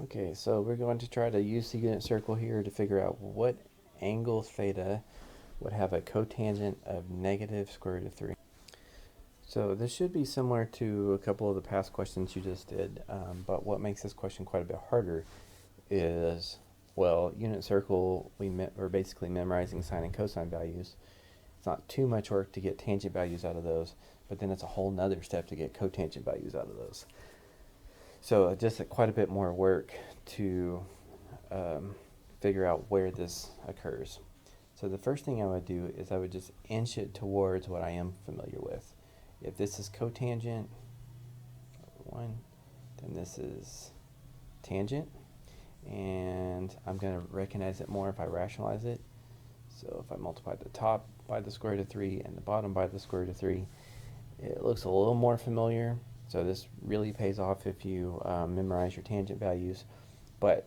Okay, so we're going to try to use the unit circle here to figure out what angle theta would have a cotangent of negative square root of 3. So this should be similar to a couple of the past questions you just did, but what makes this question quite a bit harder is, well, unit circle, we're basically memorizing sine and cosine values. It's not too much work to get tangent values out of those, but then it's a whole nother step to get cotangent values out of those. So just quite a bit more work to figure out where this occurs. So the first thing I would do is I would just inch it towards what I am familiar with. If this is cotangent, 1, then this is tangent, and I'm going to recognize it more if I rationalize it. So if I multiply the top by the square root of 3 and the bottom by the square root of 3, it looks a little more familiar. So this really pays off if you memorize your tangent values. But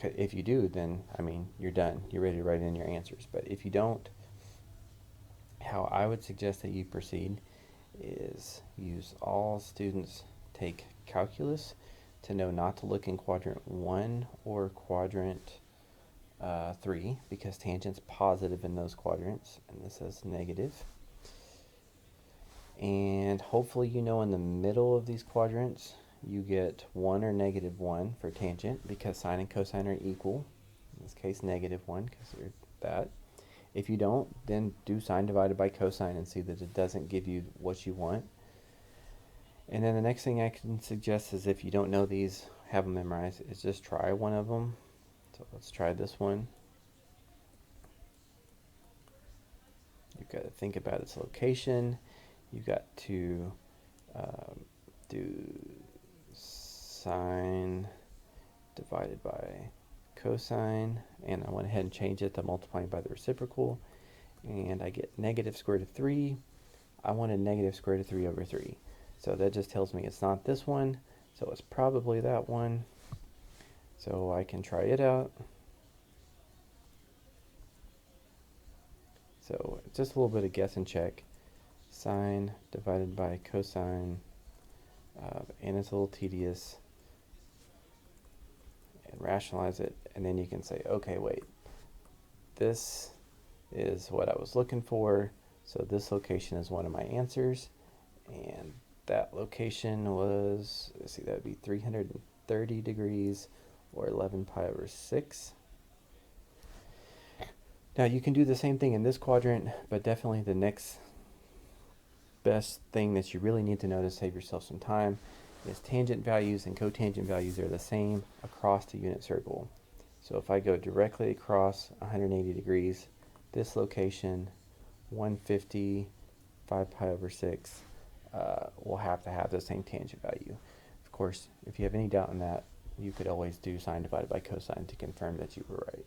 if you do, then, I mean, you're done. You're ready to write in your answers. But if you don't, how I would suggest that you proceed is use all students take calculus to know not to look in quadrant 1 or quadrant 3, because tangent's positive in those quadrants, and this is negative. And hopefully you know in the middle of these quadrants you get 1 or negative 1 for tangent, because sine and cosine are equal. In this case, negative 1, because they're that. If you don't, then do sine divided by cosine and see that it doesn't give you what you want. And then the next thing I can suggest is, if you don't know these, have them memorized, is just try one of them. So let's try this one. You've got to think about its location. You've got to do sine divided by cosine, and I went ahead and changed it to multiplying by the reciprocal, and I get negative square root of 3. I wanted negative square root of 3 over 3. So that just tells me it's not this one, so it's probably that one. So I can try it out. So just a little bit of guess and check. Sine divided by cosine, and it's a little tedious, and rationalize it, and then you can say, okay, wait, this is what I was looking for, so this location is one of my answers, and that location was, let's see, that would be 330 degrees, or 11 pi over 6. Now you can do the same thing in this quadrant, but definitely the next best thing that you really need to know to save yourself some time is tangent values and cotangent values are the same across the unit circle. So if I go directly across 180 degrees, this location, 150, 5 pi over 6, will have to have the same tangent value. Of course, if you have any doubt in that, you could always do sine divided by cosine to confirm that you were right.